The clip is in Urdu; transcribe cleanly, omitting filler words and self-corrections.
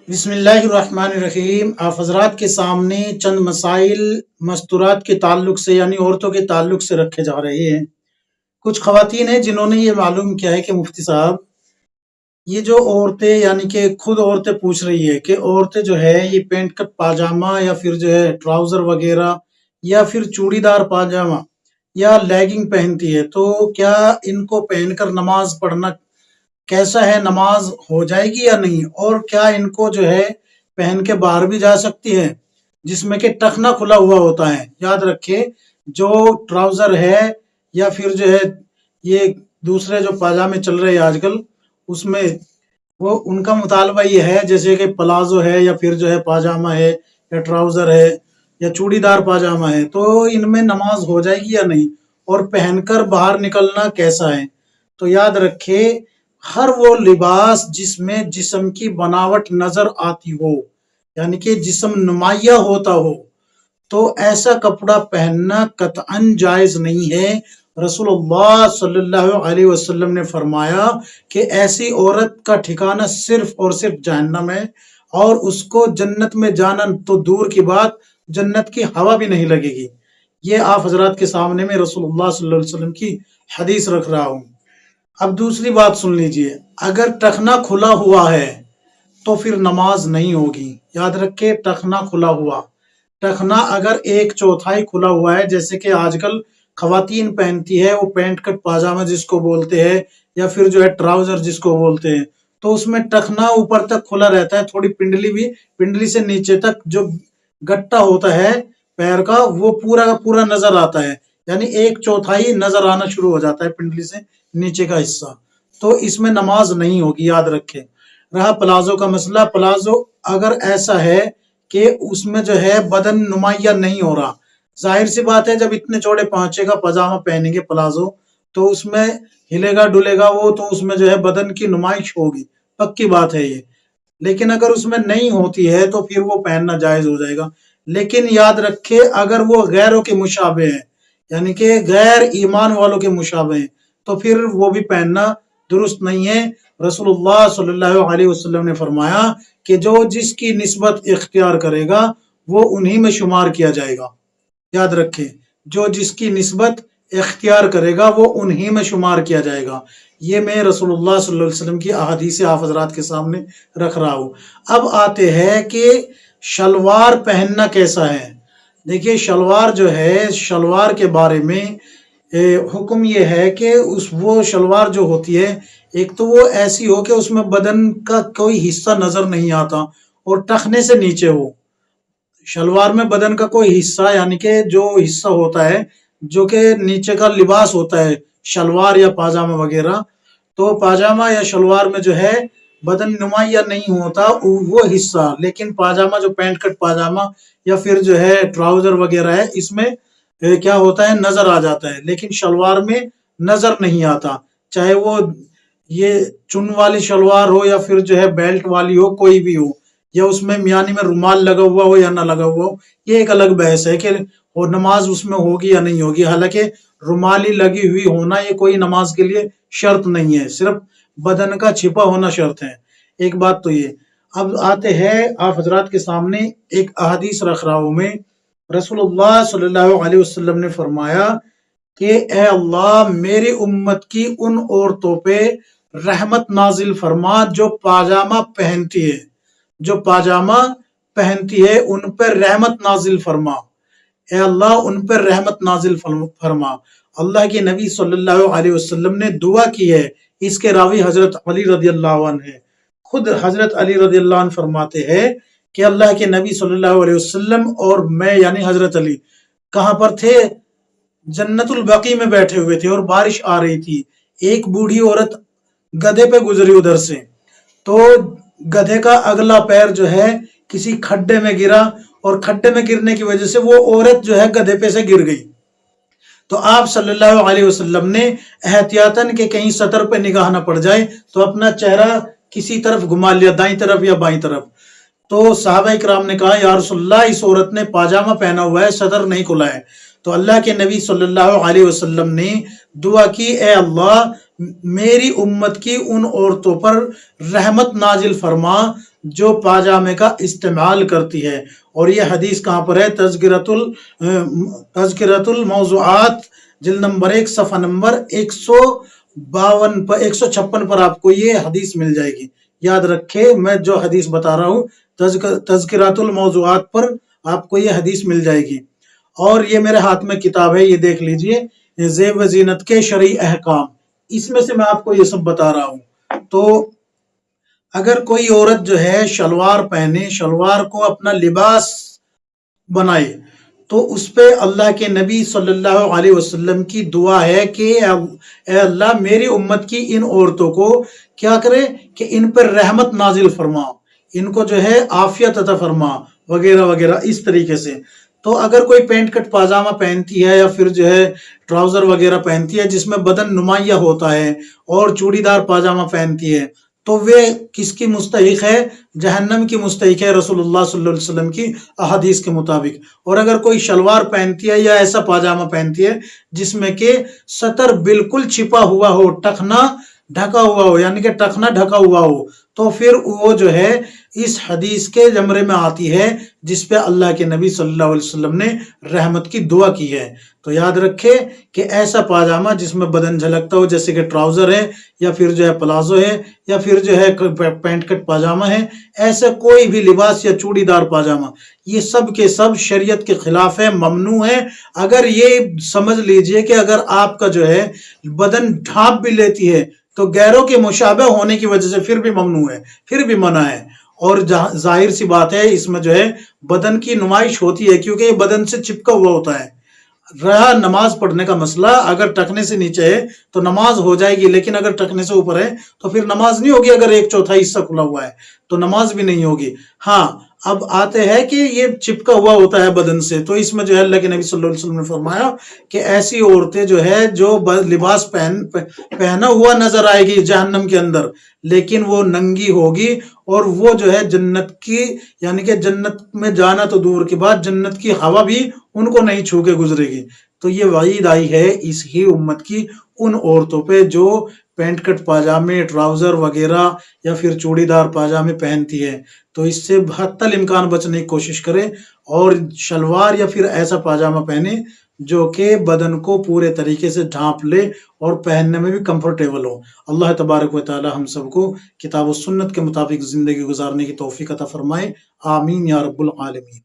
بسم اللہ الرحمن الرحیم۔ آپ حضرات کے سامنے چند مسائل مستورات کے تعلق سے یعنی عورتوں کے تعلق سے رکھے جا رہے ہیں۔ کچھ خواتین ہیں جنہوں نے یہ معلوم کیا ہے کہ مفتی صاحب یہ جو عورتیں یعنی کہ خود عورتیں پوچھ رہی ہے کہ عورتیں جو ہے یہ پینٹ کٹ پاجامہ یا پھر جو ہے ٹراؤزر وغیرہ یا پھر چوڑی دار پاجامہ یا لیگنگ پہنتی ہے، تو کیا ان کو پہن کر نماز پڑھنا کیسا ہے؟ نماز ہو جائے گی یا نہیں؟ اور کیا ان کو جو ہے پہن کے باہر بھی جا سکتی ہے جس میں کہ ٹخنا کھلا ہوا ہوتا ہے؟ یاد رکھے جو ٹراؤزر ہے یا پھر جو ہے یہ دوسرے جو پاجامے چل رہے ہیں آج کل، اس میں وہ ان کا مطالبہ یہ ہے جیسے کہ پلازو ہے یا پھر جو ہے پاجامہ ہے یا ٹراؤزر ہے یا چوڑی دار پاجامہ ہے، تو ان میں نماز ہو جائے گی یا نہیں؟ اور پہن کر باہر نکلنا کیسا ہے؟ تو یاد رکھے ہر وہ لباس جس میں جسم کی بناوٹ نظر آتی ہو یعنی کہ جسم نمایاں ہوتا ہو تو ایسا کپڑا پہننا قطعاً جائز نہیں ہے۔ رسول اللہ صلی اللہ علیہ وسلم نے فرمایا کہ ایسی عورت کا ٹھکانہ صرف اور صرف جہنم ہے، اور اس کو جنت میں جانا تو دور کی بات، جنت کی ہوا بھی نہیں لگے گی۔ یہ آپ حضرات کے سامنے میں رسول اللہ صلی اللہ علیہ وسلم کی حدیث رکھ رہا ہوں۔ اب دوسری بات سن لیجئے، اگر ٹخنا کھلا ہوا ہے تو پھر نماز نہیں ہوگی۔ یاد رکھے ٹخنا کھلا ہوا، ٹخنا اگر 1/4 کھلا ہوا ہے جیسے کہ آج کل خواتین پہنتی ہے، وہ پینٹ کٹ پاجامہ جس کو بولتے ہیں یا پھر جو ہے ٹراؤزر جس کو بولتے ہیں، تو اس میں ٹخنا اوپر تک کھلا رہتا ہے، تھوڑی پنڈلی بھی، پنڈلی سے نیچے تک جو گٹا ہوتا ہے پیر کا وہ پورا کا پورا نظر آتا ہے، یعنی 1/4 نظر آنا شروع ہو جاتا ہے پنڈلی سے نیچے کا حصہ، تو اس میں نماز نہیں ہوگی۔ یاد رکھے رہا پلازو کا مسئلہ، پلازو اگر ایسا ہے کہ اس میں جو ہے بدن نمایاں نہیں ہو رہا، ظاہر سی بات ہے جب اتنے چوڑے پانچے کا پاجامہ پہنیں گے پلازو تو اس میں ہلے گا ڈلے گا وہ، تو اس میں جو ہے بدن کی نمائش ہوگی، پکی بات ہے یہ۔ لیکن اگر اس میں نہیں ہوتی ہے تو پھر وہ پہننا جائز ہو جائے گا۔ لیکن یاد رکھے اگر وہ غیروں کے مشابہ ہیں یعنی کہ غیر ایمان والوں کے مشابہ ہیں تو پھر وہ بھی پہننا درست نہیں ہے۔ رسول اللہ صلی اللہ علیہ وسلم نے فرمایا کہ جو جس کی نسبت اختیار کرے گا وہ انہی میں شمار کیا جائے گا۔ یاد رکھیں جو جس کی نسبت اختیار کرے گا وہ انہی میں شمار کیا جائے گا۔ یہ میں رسول اللہ صلی اللہ علیہ وسلم کی احادیث آپ حضرات کے سامنے رکھ رہا ہوں۔ اب آتے ہیں کہ شلوار پہننا کیسا ہے۔ دیکھیے شلوار جو ہے، شلوار کے بارے میں حکم یہ ہے کہ وہ شلوار جو ہوتی ہے ایک تو وہ ایسی ہو کہ اس میں بدن کا کوئی حصہ نظر نہیں آتا اور ٹخنے سے نیچے ہو۔ شلوار میں بدن کا کوئی حصہ یعنی کہ جو حصہ ہوتا ہے جو کہ نیچے کا لباس ہوتا ہے شلوار یا پاجامہ وغیرہ، تو پاجامہ یا شلوار میں جو ہے بدن نمایاں نہیں ہوتا وہ حصہ، لیکن پاجامہ جو پینٹ کٹ پاجامہ یا پھر جو ہے ٹراؤزر وغیرہ ہے اس میں کیا ہوتا ہے نظر آ جاتا ہے، لیکن شلوار میں نظر نہیں آتا، چاہے وہ یہ چن والی شلوار ہو یا پھر جو ہے بیلٹ والی ہو، کوئی بھی ہو، یا اس میں میانی میں رومال لگا ہوا ہو یا نہ لگا ہوا ہو، یہ ایک الگ بحث ہے کہ وہ نماز اس میں ہوگی یا نہیں ہوگی۔ حالانکہ رومالی لگی ہوئی ہونا یہ کوئی نماز کے لیے شرط نہیں ہے، صرف بدن کا چھپا ہونا شرط ہے۔ ایک بات تو یہ۔ اب آتے ہیں آپ حضرات کے سامنے ایک احادیث رکھ رہا ہوں میں، رسول اللہ صلی اللہ علیہ وسلم نے فرمایا کہ اے اللہ میری امت کی ان عورتوں پہ رحمت نازل فرما جو پاجامہ پہنتی ہے، جو پاجامہ پہنتی ہے ان پر رحمت نازل فرما، اے اللہ ان پر رحمت نازل فرما۔ اللہ کے نبی صلی اللہ علیہ وسلم نے دعا کی ہے، اس کے راوی حضرت علی رضی اللہ عنہ ہے۔ خود حضرت علی رضی اللہ عنہ فرماتے ہیں کہ اللہ کے نبی صلی اللہ علیہ وسلم اور میں یعنی حضرت علی کہاں پر تھے؟ جنت البقیع میں بیٹھے ہوئے تھے اور بارش آ رہی تھی، ایک بوڑھی عورت گدھے پہ گزری ادھر سے، تو گدھے کا اگلا پیر جو ہے کسی کھڈے میں گرا اور کھڈے میں گرنے کی وجہ سے وہ عورت جو ہے گدھے پہ سے گر گئی، تو آپ صلی اللہ علیہ وسلم نے احتیاطاً کہ کہیں سطر پہ نگاہ نہ پڑ جائے تو اپنا چہرہ کسی طرف گھما لیا، دائیں طرف یا بائیں طرف، تو صحابہ اکرام نے کہا یا رسول اللہ اس عورت نے پاجامہ پہنا ہوا ہے، سطر نہیں کھلا ہے، تو اللہ کے نبی صلی اللہ علیہ وسلم نے دعا کی اے اللہ میری امت کی ان عورتوں پر رحمت نازل فرما جو پاجامے کا استعمال کرتی ہے۔ اور یہ حدیث کہاں پر ہے؟ تذکرۃ الموضوعات جلد نمبر 1 صفحہ نمبر 152 پر 156 پر آپ کو یہ حدیث مل جائے گی۔ یاد رکھے میں جو حدیث بتا رہا ہوں تذکرۃ الموضوعات پر آپ کو یہ حدیث مل جائے گی۔ اور یہ میرے ہاتھ میں کتاب ہے، یہ دیکھ لیجئے، زیب و زینت کے شرعی احکام، اس میں سے میں آپ کو یہ سب بتا رہا ہوں۔ تو اگر کوئی عورت جو ہے شلوار پہنے، شلوار کو اپنا لباس بنائے، تو اس پہ اللہ کے نبی صلی اللہ علیہ وسلم کی دعا ہے کہ اے اللہ میری امت کی ان عورتوں کو کیا کرے کہ ان پر رحمت نازل فرما، ان کو جو ہے عافیت عطا فرما وغیرہ وغیرہ اس طریقے سے۔ تو اگر کوئی پینٹ کٹ پاجامہ پہنتی ہے یا پھر جو ہے ٹراؤزر وغیرہ پہنتی ہے جس میں بدن نمایاں ہوتا ہے، اور چوڑی دار پاجامہ پہنتی ہے، تو وہ کس کی مستحق ہے؟ جہنم کی مستحق ہے رسول اللہ صلی اللہ علیہ وسلم کی احادیث کے مطابق۔ اور اگر کوئی شلوار پہنتی ہے یا ایسا پاجامہ پہنتی ہے جس میں کہ سطر بالکل چھپا ہوا ہو، ٹخنا ڈھکا ہوا ہو، یعنی کہ ٹخنا ڈھکا ہوا ہو، تو پھر وہ جو ہے اس حدیث کے زمرے میں آتی ہے جس پہ اللہ کے نبی صلی اللہ علیہ وسلم نے رحمت کی دعا کی ہے۔ تو یاد رکھے کہ ایسا پاجامہ جس میں بدن جھلکتا ہو، جیسے کہ ٹراؤزر ہے یا پھر جو ہے پلازو ہے یا پھر جو ہے پینٹ کٹ پاجامہ ہے، ایسا کوئی بھی لباس یا چوڑی دار پاجامہ، یہ سب کے سب شریعت کے خلاف ہے، ممنوع ہے۔ اگر یہ سمجھ لیجئے کہ اگر آپ کا جو ہے بدن ڈھانپ بھی لیتی ہے تو غیروں کے مشابہ ہونے کی وجہ سے پھر بھی ممنوع ہے، پھر بھی منع ہے۔ اور ظاہر سی بات ہے اس میں جو ہے بدن کی نمائش ہوتی ہے، کیونکہ یہ بدن سے چپکا ہوا ہوتا ہے۔ رہا نماز پڑھنے کا مسئلہ، اگر ٹکنے سے نیچے ہے تو نماز ہو جائے گی، لیکن اگر ٹکنے سے اوپر ہے تو پھر نماز نہیں ہوگی۔ اگر 1/4 حصہ کھلا ہوا ہے تو نماز بھی نہیں ہوگی۔ ہاں اب آتے ہیں کہ یہ چپکا ہوا ہوتا ہے بدن سے، تو اس میں جو ہے اللہ کے نبی صلی اللہ علیہ وسلم نے فرمایا کہ ایسی عورتیں جو ہے جو لباس پہنا ہوا نظر آئے گی جہنم کے اندر، لیکن وہ ننگی ہوگی، اور وہ جو ہے جنت کی، یعنی کہ جنت میں جانا تو دور کی بات، جنت کی ہوا بھی ان کو نہیں چھو کے گزرے گی۔ تو یہ وعید آئی ہے اس ہی امت کی ان عورتوں پہ جو پینٹ کٹ پاجامے، ٹراؤزر وغیرہ یا پھر چوڑی دار پاجامے پہنتی ہے۔ تو اس سے حتی الامکان بچنے کی کوشش کریں، اور شلوار یا پھر ایسا پاجامہ پہنے جو کہ بدن کو پورے طریقے سے ڈھانپ لے اور پہننے میں بھی کمفرٹیبل ہو۔ اللہ تبارک و تعالی ہم سب کو کتاب و سنت کے مطابق زندگی گزارنے کی توفیق عطا فرمائے، آمین یا رب العالمین۔